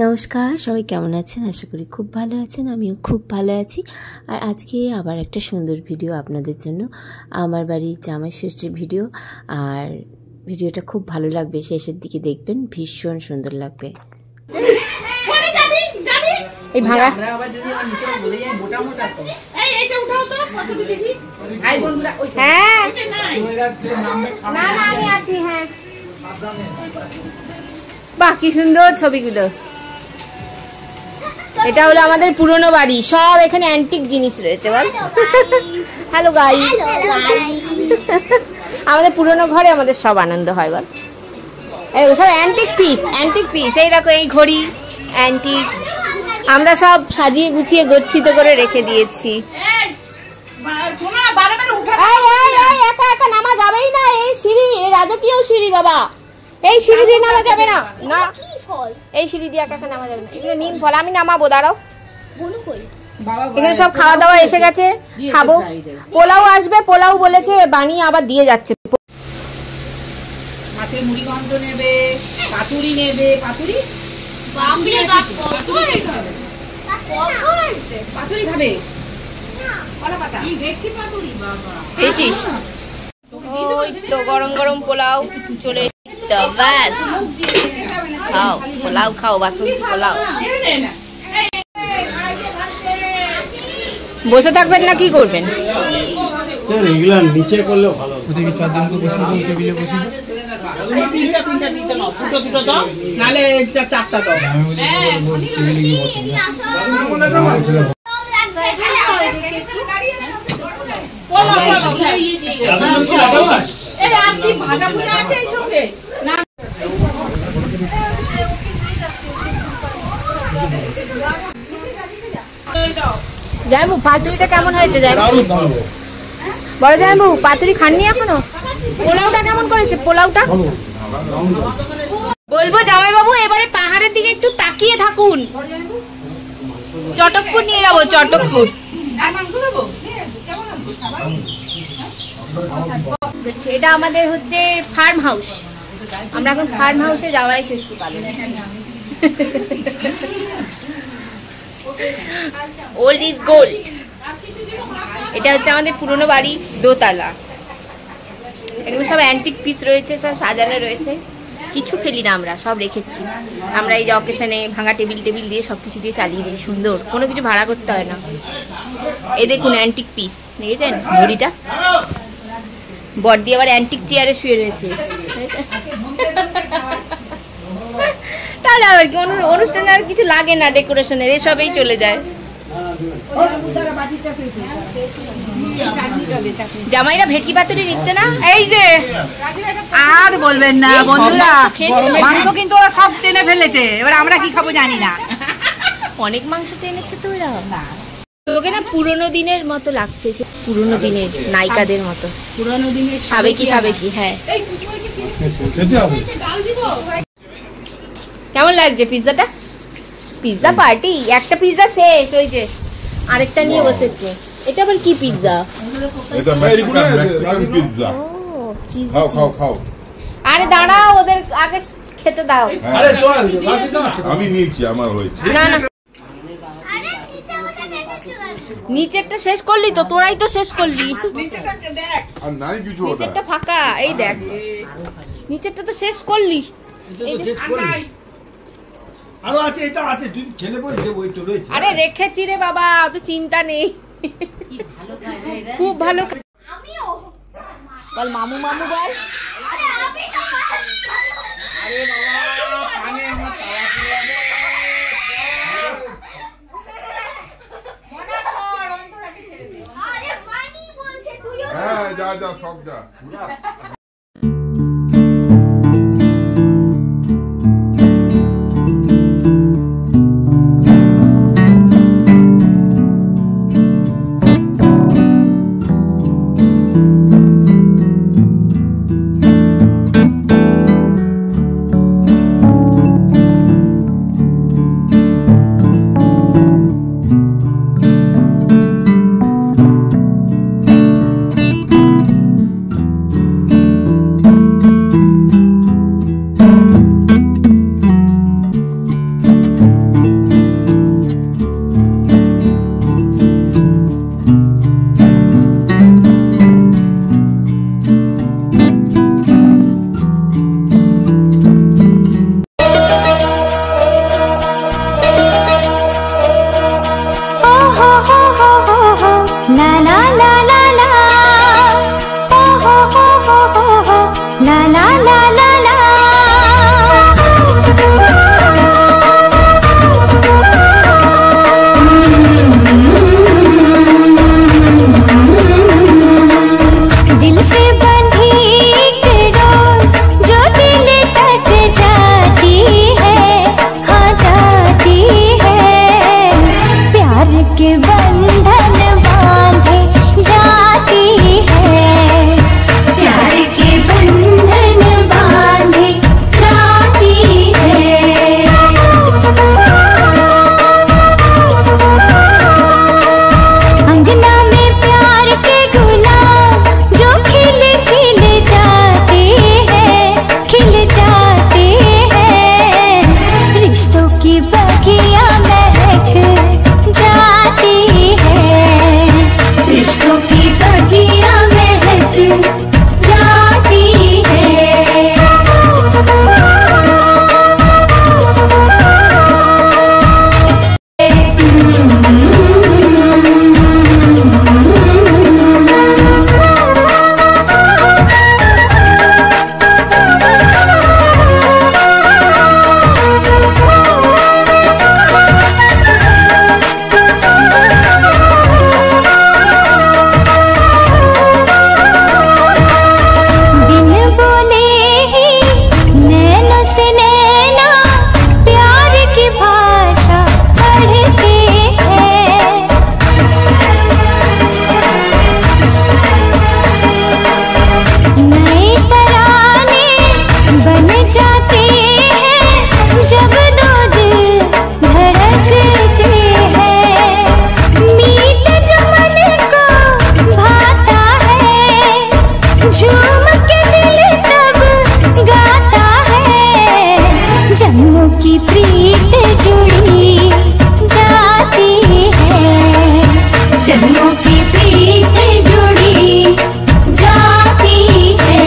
নমস্কার, সবাই কেমন আছেন? আশা করি খুব ভালো আছেন। আমিও খুব ভালো আছি। আর আজকে আবার একটা সুন্দর ভিডিও আপনাদের জন্য, আমার বাড়ির জামাই ষষ্ঠীর ভিডিও। আর ভিডিওটা খুব ভালো লাগবে, শেষের দিকে দেখবেন, ভীষণ সুন্দর লাগবে। এই ভাঙা হ্যাঁ না আমি আছি। হ্যাঁ বাহ, কি সুন্দর ছবিগুলো। এটা হলো আমাদের পুরনো বাড়ি, সব এখানে অ্যান্টিক জিনিস রয়েছে। বল হ্যালো গাইস, আমাদের পুরনো ঘরে আমাদের সব আনন্দ হয়। বল এই সব অ্যান্টিক পিস। এই দেখো, এই ঘড়ি অ্যান্টিক, আমরা সব সাজিয়ে গুছিয়ে গচ্ছিত করে রেখে দিয়েছি। একা একা নামা যাবেই না, এই সিঁড়ি, এই রাজকীয় সিঁড়ি বাবা, এই সিঁড়ি দিয়ে নামা যাবে না। না, এই সিঁড়ি দিয়ে একা একা নামা যাবে না। এগুলো নিম ফল, আমি নামাবো, দাঁড়াও। এখানে সব খাওয়া দাওয়া এসে গেছে, খাবো। পোলাও আসবে, পোলাও বলেছে বানিয়ে আবার দিয়ে যাচ্ছে। মাছের মুড়ি ঘন্ট নেবে, পাতুরি নেবে। পাতুরি পাতুরি খাবে, ওই তো গরম গরম পোলাও চলে এসেছে। ব্যাস খাও, পোলাও খাও, বাসন্তী পোলাও। বসে থাকবেন না কি করবেন? নিচে করলে ভালো। নালে চারটা দাও। জামাইবাবু, পাতুরিটা কেমন হয়েছে? বড় জামাইবাবু, পাতুরি খাননি এখনো? পোলাওটা কেমন করেছে? পোলাওটা বলবো জামাইবাবু, এবারে পাহাড়ের দিকে একটু তাকিয়ে থাকুন। চটকপুর নিয়ে যাবো, চটকপুর। এটা আমাদের হচ্ছে ফার্ম হাউস। আমরা এখন ফার্ম হাউসে জামাই ষষ্ঠী পালন। Old is gold. এটা হচ্ছে আমাদের পুরনো বাড়ি, দোতলা। এগুলো সব অ্যান্টিক পিস রয়েছে, সব সাজানো রয়েছে। কিছু ফেলি না, আমরা সব রেখেছি। আমরা এই যে অকেশনে ভাঙা টেবিল দিয়ে সবকিছু দিয়ে চালিয়ে দিই, সুন্দর, কোনো কিছু ভাড়া করতে হয় না। এই দেখুন অ্যান্টিক পিস, দেখেছেন ঘড়িটা? বড়দি আবার অ্যান্টিক চেয়ারে শুয়ে রয়েছে। তাহলে আবার কি অনুষ্ঠানে আর কিছু লাগে না, ডেকোরেশনের এসবেই চলে যায়। জামাইরা ভেটকি পাতুরি নিচ্ছে না, এই যে। আর বলবেন না বন্ধুরা, মাংস কিন্তু ওরা সব টেনে ফেলেছে, এবার আমরা কি খাবো জানি না। অনেক মাংস টেনেছে তো ওরা। তোকে না পুরোনো দিনের মতো লাগছে, সে পুরোনো দিনের নায়িকাদের মতো, পুরোনো দিনের সাবেকি। হ্যাঁ, কেমন লাগছে পিৎজাটা? পিৎজা পার্টি, একটা পিৎজা শেষ, ওই যে আরেকটা নিয়ে বসেছে। এটা আবার কি পিৎজা? এটা মেক্সিকান পিৎজা। ও চিজ। খাও। আরে দাঁড়াও, ওদের আগে খেতে দাও। আরে আমি নিয়েছি, আমার হয়েছে। না নিচেরটা শেষ করলি তো, তোরাই তো শেষ করলি। আর নাই কিছু, নিচেরটা ফাঁকা, এই দেখ, নিচেরটা তো শেষ করলি। আরো আছে, এটা আছে, তুই ছেলে বলছে ওই তো রয়েছে। আরে রেখেছি রে বাবা, তো চিন্তা নেই। খুব ভালো। বল মামু বল। হ্যাঁ, যা সব যা। की प्रीत जुड़ी जाती है, जन्मों की प्रीत जुड़ी जाती है।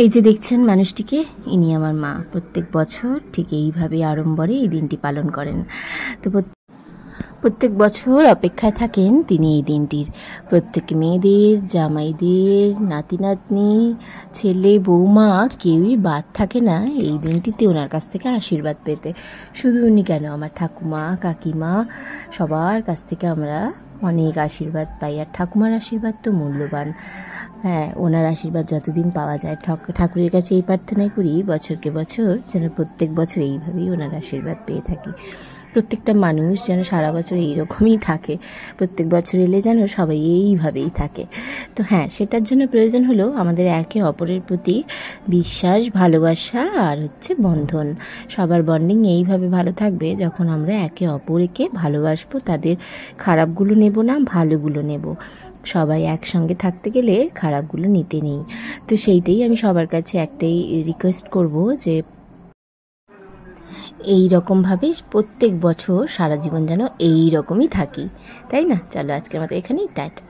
এই যে দেখছেন মানুষটিকে, ইনি আমার মা। প্রত্যেক বছর ঠিক এইভাবে আড়ম্বরে এই দিনটি পালন করেন। তো প্রত্যেক বছর অপেক্ষায় থাকেন তিনি এই দিনটির। প্রত্যেক মেয়েদের, জামাইদের, নাতি নাতনি, ছেলে বৌমা কেউই বাদ থাকে না এই দিনটিতে ওনার কাছ থেকে আশীর্বাদ পেতে। শুধু উনি কেন, আমার ঠাকুমা, কাকিমা, সবার কাছ থেকে আমরা অনেক আশীর্বাদ পাই। আর ঠাকুমার আশীর্বাদ তো মূল্যবান। হ্যাঁ, ওনার আশীর্বাদ যতদিন পাওয়া যায়, ঠাকুরের কাছে এই প্রার্থনাই করি বছরকে বছর যেন প্রত্যেক বছর এইভাবেই ওনার আশীর্বাদ পেয়ে থাকি। প্রত্যেকটা মানুষ যেন সারা বছর এইরকমই থাকে, প্রত্যেক বছর এলে যেন সবাই এইভাবেই থাকে। তো হ্যাঁ, সেটার জন্য প্রয়োজন হলো আমাদের একে অপরের প্রতি বিশ্বাস, ভালোবাসা আর বন্ধন। সবার বন্ডিং এইভাবে ভালো থাকবে যখন আমরা একে অপরকে ভালোবাসবো, তাদের খারাপগুলো নেব না, ভালোগুলো নেব। সবাই একসঙ্গে থাকতে গেলে খারাপগুলো নিতে নেই। তো সেইটাই আমি সবার কাছে একটাই রিকোয়েস্ট করব যে এই রকমভাবে প্রত্যেক বছর সারা জীবন যেন এই রকমই থাকি, তাই না? চলো আজকের মতো এখানেই, টাটা।